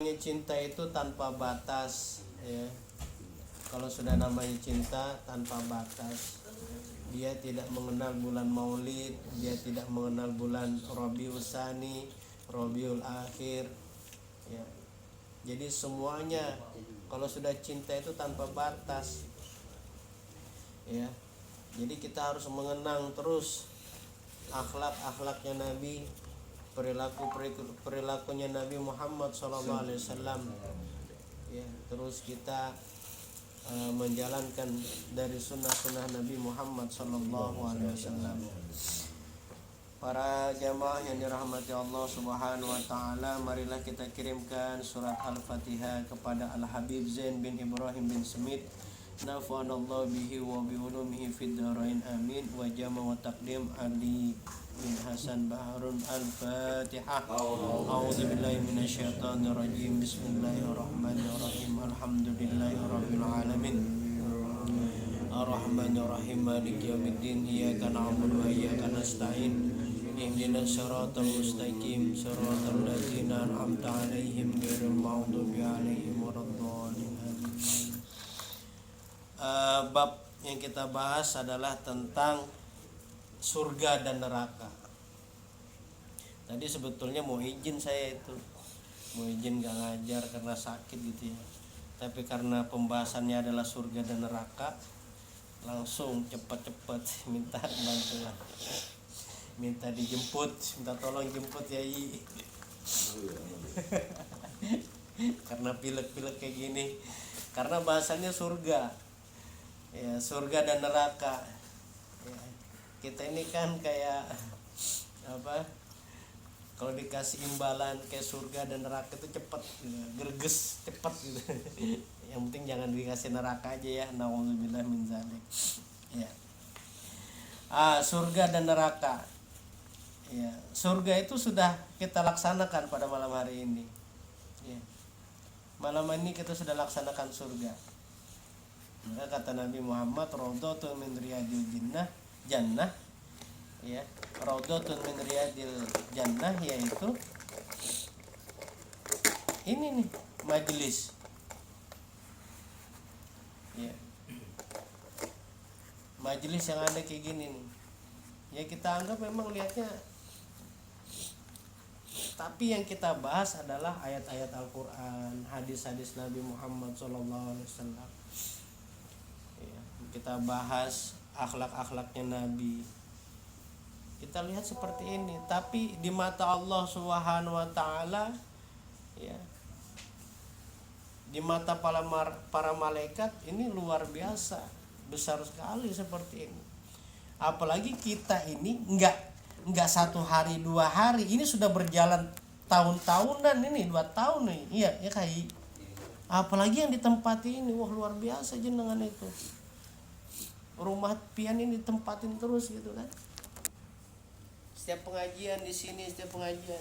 Cinta itu tanpa batas ya. Kalau sudah namanya cinta tanpa batas, dia tidak mengenal bulan Maulid, dia tidak mengenal bulan Rabiul Tsani, Rabiul Akhir ya. Jadi semuanya kalau sudah cinta itu tanpa batas ya. Jadi kita harus mengenang terus akhlak-akhlaknya Nabi, perilakunya Nabi Muhammad SAW ya. Terus kita menjalankan dari sunnah-sunnah Nabi Muhammad SAW. Para jamaah yang dirahmati Allah Subhanahu wa taala, marilah kita kirimkan surat Al-Fatihah kepada Al-Habib Zain bin Ibrahim bin Smith, nafa'anallahu bihi wa bi ulumihi fid dharain amin. Wa jama wa taqdim Ali bin Hasan Baharun. Al-Fatihah. A'udzu billahi minasyaitonir rajim. Bismillahirrahmanirrahim. Alhamdulillahirabbil alamin. Ar-Rahmanir Rahim. Maliki yaumiddin. Iyyaka na'budu wa iyyaka nasta'in. Ihdinas siratal mustaqim. Siratal ladzina an'amta 'alaihim ghairil maghdubi 'alaihim waladdallin. Bab yang kita bahas adalah tentang surga dan neraka. Tadi sebetulnya mau izin saya itu, mau izin gak ngajar karena sakit gitu ya. Tapi karena pembahasannya adalah surga dan neraka, langsung cepat-cepat minta bantuan, minta dijemput, minta tolong jemput Yai. Karena pilek-pilek kayak gini, karena bahasannya surga. Ya, surga dan neraka ya, kita ini kan kayak apa, kalau dikasih imbalan kayak surga dan neraka itu cepat gitu, gerges cepat gitu. Yang penting jangan dikasih neraka aja ya, naudzubillah min zalik ya. Surga dan neraka ya. Surga itu sudah kita laksanakan pada malam hari ini ya. Malam ini kita sudah laksanakan surga. Maka kata Nabi Muhammad, raudhatun min riyadil jannah ya. Raudhatun min riyadil jannah yaitu ini nih, majelis ya. Majelis yang ada kayak gini nih ya, kita anggap memang lihatnya, tapi yang kita bahas adalah ayat-ayat Al-Quran, hadis-hadis Nabi Muhammad SAW. Kita bahas akhlak-akhlaknya Nabi. Kita lihat seperti ini, tapi di mata Allah Subhanahu wa taala ya, di mata para malaikat ini luar biasa, besar sekali seperti ini. Apalagi kita ini enggak 1 hari 2 hari, ini sudah berjalan tahun-tahunan, ini 2 tahun nih. Iya, ya Kai. Apalagi yang ditempati ini, wah luar biasa jenengan itu. Rumah pian ini ditempatin terus gitu kan. Setiap pengajian di sini, setiap pengajian.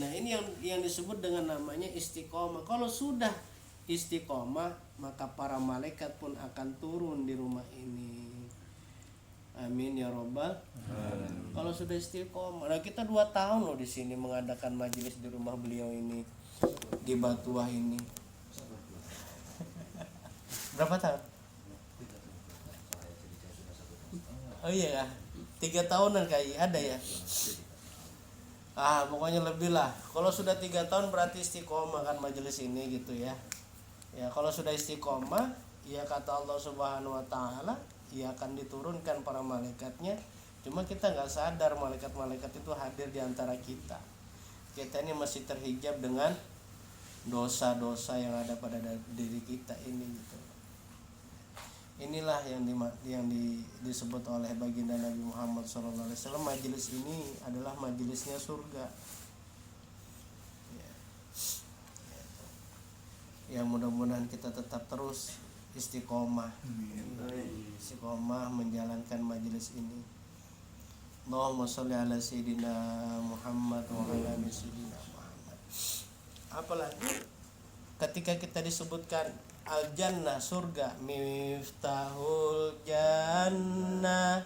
Nah, ini yang disebut dengan namanya istiqomah. Kalau sudah istiqomah, maka para malaikat pun akan turun di rumah ini. Amin ya robbal alamin. Kalau sudah istiqomah. Nah, kita 2 tahun loh di sini mengadakan majelis di rumah beliau ini, di Batuah ini. Berapa tahun? Oh iya, 3 tahunan kayak ada ya. Pokoknya lebih lah. Kalau sudah 3 tahun berarti istiqomah kan majelis ini gitu ya. Ya, kalau sudah istiqomah, ya kata Allah Subhanahu wa taala, ia akan diturunkan para malaikatnya. Cuma kita nggak sadar malaikat-malaikat itu hadir di antara kita. Kita ini masih terhijab dengan dosa-dosa yang ada pada diri kita ini gitu. Inilah yang disebut oleh baginda Nabi Muhammad SAW, majelis ini adalah majelisnya surga ya. Mudah-mudahan kita tetap terus istiqomah menjalankan majelis ini. Allahumma sholli ala sayyidina Muhammad wa ala ali sayyidina Muhammad. Apalagi ketika kita disebutkan al-jannah, surga, miftahul jannah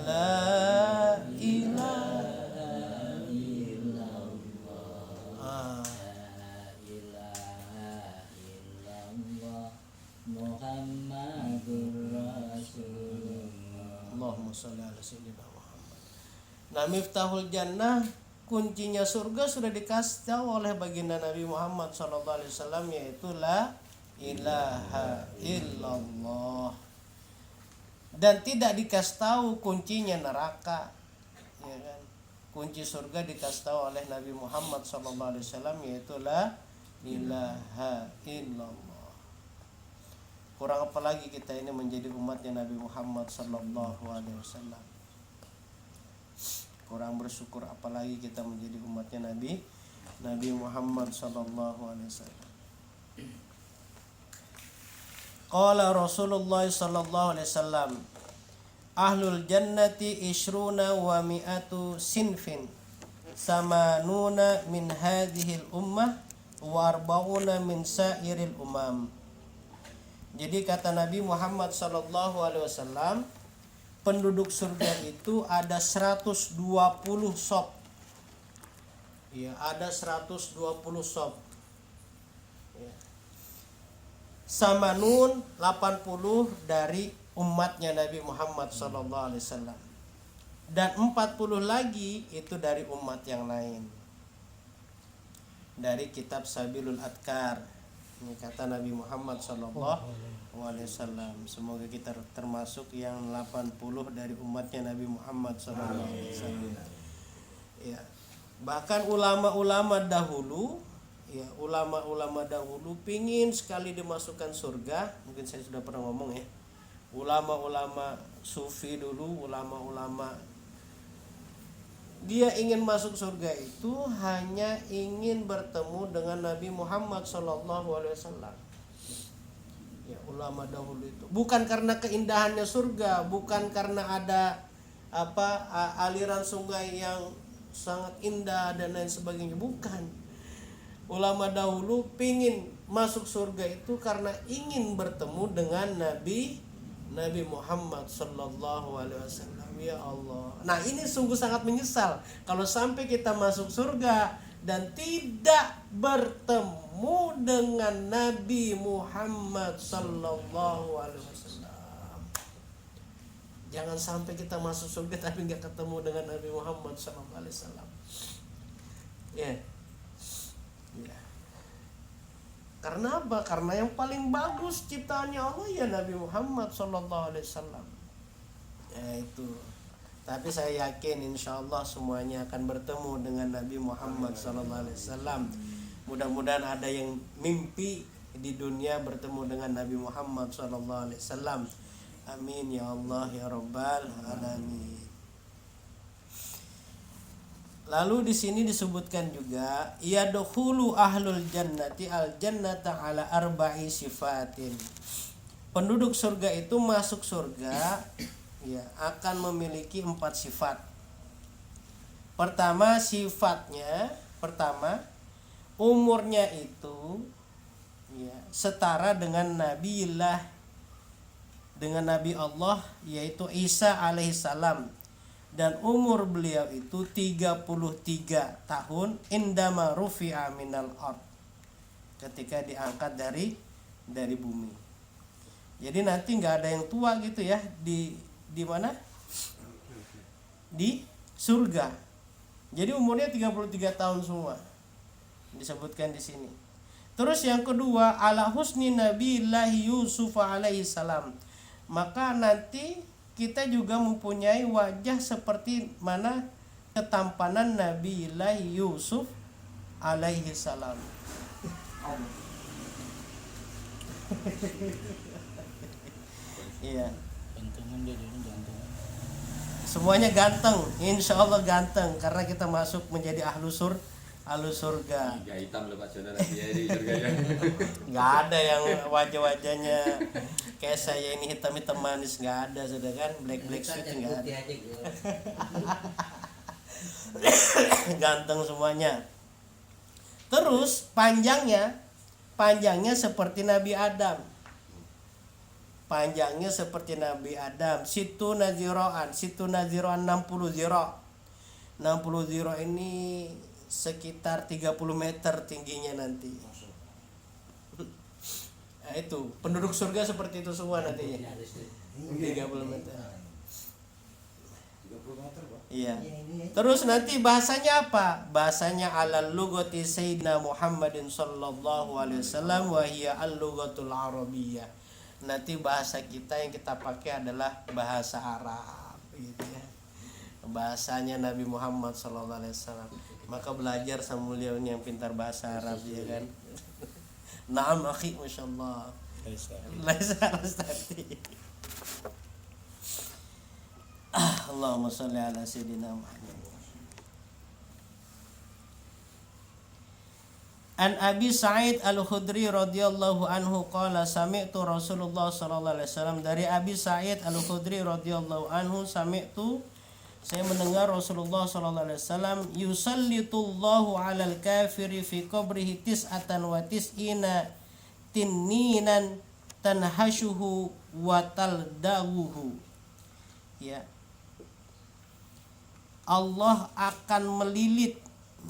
la ilaha illallah Nah, miftahul jannah, kuncinya surga sudah dikasih tahu oleh baginda Nabi Muhammad SAW, yaitu la ilaha illallah. Dan tidak dikasih tahu kuncinya neraka, ya kan? Kunci surga dikasih tahu oleh Nabi Muhammad SAW, yaitu la ilaha illallah. Kurang apa lagi kita ini menjadi umatnya Nabi Muhammad SAW. Kurang bersyukur apalagi kita menjadi umatnya Nabi Muhammad SAW. Qala Rasulullah sallallahu alaihi wasallam, ahlul jannati ishruna wa mi'atu sinfin, samanuna min hadhil ummah wa arba'una min sairil umam. Jadi kata Nabi Muhammad sallallahu alaihi wasallam, penduduk surga itu ada 120 sop. Ya, ada 120 sop. Ya. Samanun 80 dari umatnya Nabi Muhammad sallallahu alaihi wasallam. Dan 40 lagi itu dari umat yang lain. Dari kitab Sabilul Adkar. Ini kata Nabi Muhammad sallallahu alaihi wasallam. Semoga kita termasuk yang 80 dari umatnya Nabi Muhammad sallallahu alaihi wasallam. Ya. Bahkan ulama-ulama dahulu, ya, ulama-ulama dahulu pingin sekali dimasukkan surga. Mungkin saya sudah pernah ngomong ya. Ulama-ulama sufi dulu, ulama-ulama, dia ingin masuk surga itu hanya ingin bertemu dengan Nabi Muhammad SAW. Ya, ulama dahulu itu bukan karena keindahannya surga, bukan karena ada aliran sungai yang sangat indah dan lain sebagainya, bukan. Ulama dahulu pingin masuk surga itu karena ingin bertemu dengan Nabi Muhammad sallallahu alaihi wasallam. Ya Allah. Nah, ini sungguh sangat menyesal kalau sampai kita masuk surga dan tidak bertemu dengan Nabi Muhammad sallallahu alaihi wasallam. Jangan sampai kita masuk surga tapi nggak ketemu dengan Nabi Muhammad sallallahu alaihi wasallam. Ya. Ya. Karena apa? Karena yang paling bagus ciptaannya Allah ya Nabi Muhammad sallallahu alaihi wasallam. Ya itu. Tapi saya yakin insya Allah semuanya akan bertemu dengan Nabi Muhammad sallallahu alaihi wasallam. Mudah-mudahan ada yang mimpi di dunia bertemu dengan Nabi Muhammad sallallahu alaihi wasallam. Amin ya Allah ya Rabbal alamin. Lalu di sini disebutkan juga yadkhulu ahlul jannati al jannata ala arba'i sifatin. Penduduk surga itu masuk surga ya akan memiliki 4 sifat. Pertama, umurnya itu ya setara dengan Nabi Allah yaitu Isa alaihissalam, dan umur beliau itu 33 tahun indama rufi'a minal ard, ketika diangkat dari bumi. Jadi nanti nggak ada yang tua gitu ya di mana? Di surga. Jadi umurnya 33 tahun semua. Disebutkan di sini. Terus yang kedua, ala husni Nabillahi Yusuf alaihi salam. Maka nanti kita juga mempunyai wajah seperti mana ketampanan Nabillahi Yusuf alaihi salam. Iya. Semuanya ganteng, insya Allah ganteng, karena kita masuk menjadi ahlu surga. Tiga hitam loh Pak Saudara di surga ya. Nggak ada yang wajah-wajahnya kayak saya ini hitam-hitam manis, nggak ada, sudah kan black sweet nggak ada. Ganteng semuanya. Terus panjangnya seperti Nabi Adam. Panjangnya seperti Nabi Adam. Situ naziroan 60 ziro. 60 ziro ini sekitar 30 meter tingginya nanti. Nah, itu penduduk surga seperti itu semua nantinya. 30 meter. 30 meter, Pak. Iya. Terus nanti bahasanya apa? Bahasanya alal lugati sayyidina Muhammadin sallallahu alaihi wasallam wa hiya al-lughatul arabiyyah. Nanti bahasa kita yang kita pakai adalah bahasa Arab gitu ya. Bahasanya Nabi Muhammad sallallahu alaihi wasallam. Maka belajar sama beliau yang pintar bahasa Arab ya kan. Naam akhi masyaallah. Laisa Ustazi. Allahumma shalli ala sayyidina Muhammad. An Abi Sa'id Al-Khudri radhiyallahu anhu qala sami'tu Rasulullah sallallahu alaihi wasallam. Dari Abi Sa'id Al-Khudri radhiyallahu anhu, sami'tu, saya mendengar Rasulullah sallallahu alaihi wasallam, yusallitullahu 'alal kafiri fi qabrihi tis'atan wa tis'ina tinninan tanhashuhu wa taldawuhu. Ya. Allah akan melilit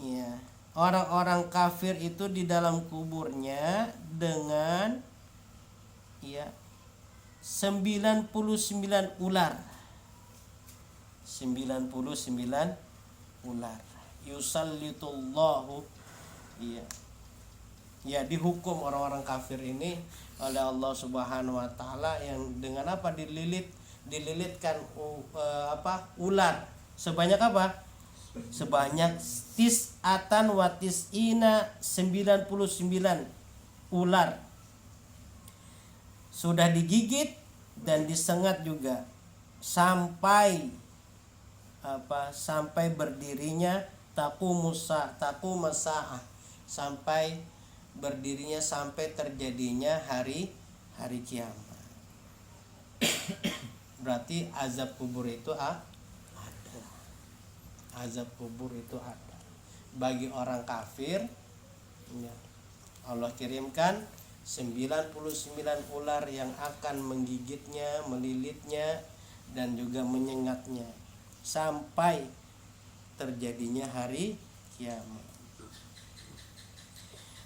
ya orang-orang kafir itu di dalam kuburnya dengan ya 99 ular. 99 ular. Yusallitullahu ya. Ya, dihukum orang-orang kafir ini oleh Allah Subhanahu wa taala yang dengan apa dililitkan ular. Sebanyak apa? Sebanyak tis'atan wa tis'ina 99 ular. Sudah digigit dan disengat juga sampai sampai berdirinya taqumusa'ah, sampai berdirinya, sampai terjadinya hari kiamat. Berarti azab kubur itu azab kubur itu ada bagi orang kafir ya. Allah kirimkan 99 ular yang akan menggigitnya, melilitnya dan juga menyengatnya sampai terjadinya hari kiamat.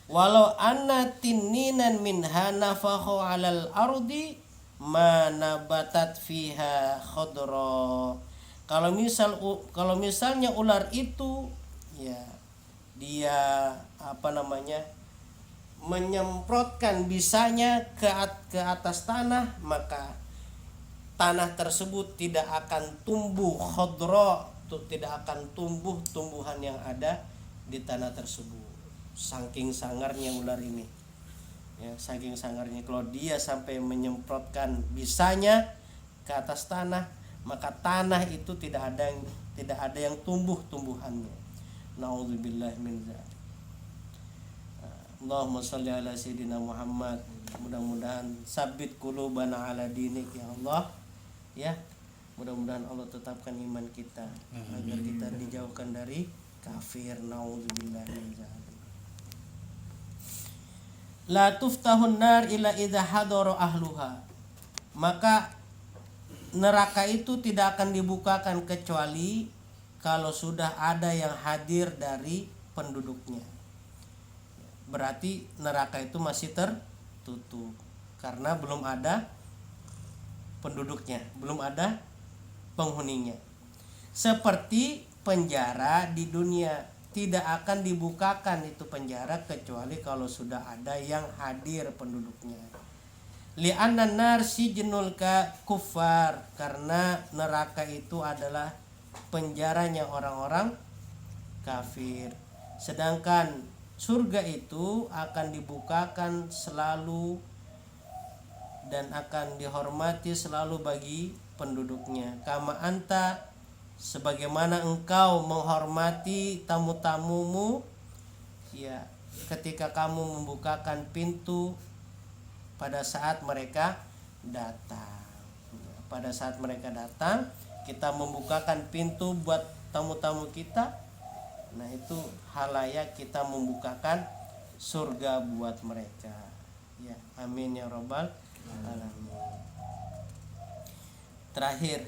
Walau anna tinninan minha nafakhu 'alal ardi ma nabatat fiha khadra. Kalau misalnya ular itu ya dia menyemprotkan bisanya ke atas tanah, maka tanah tersebut tidak akan tumbuh khadra, tidak akan tumbuh tumbuhan yang ada di tanah tersebut. Saking sangarnya ular ini. Ya, saking sangarnya kalau dia sampai menyemprotkan bisanya ke atas tanah, maka tanah itu tidak ada yang tumbuh tumbuhannya. Nauzubillah min dzalik. Allahumma shalli ala sayyidina Muhammad. Mudah-mudahan sabit qulubana ala dinik ya Allah. Ya. Mudah-mudahan Allah tetapkan iman kita agar kita dijauhkan dari kafir. Nauzubillah min dzalik. La tuftahun nar illa idza hadara ahluha. Maka neraka itu tidak akan dibukakan kecuali kalau sudah ada yang hadir dari penduduknya. Berarti neraka itu masih tertutup karena belum ada penduduknya, belum ada penghuninya. Seperti penjara di dunia, tidak akan dibukakan itu penjara kecuali kalau sudah ada yang hadir penduduknya. Li'anna nar sijnul kuffar, karena neraka itu adalah penjaranya orang-orang kafir. Sedangkan surga itu akan dibukakan selalu dan akan dihormati selalu bagi penduduknya. Kama anta, sebagaimana engkau menghormati tamu-tamumu ya ketika kamu membukakan pintu pada saat mereka datang. Pada saat mereka datang, kita membukakan pintu buat tamu-tamu kita. Nah, itu halayak kita membukakan surga buat mereka. Ya, amin ya rabbal alamin. Terakhir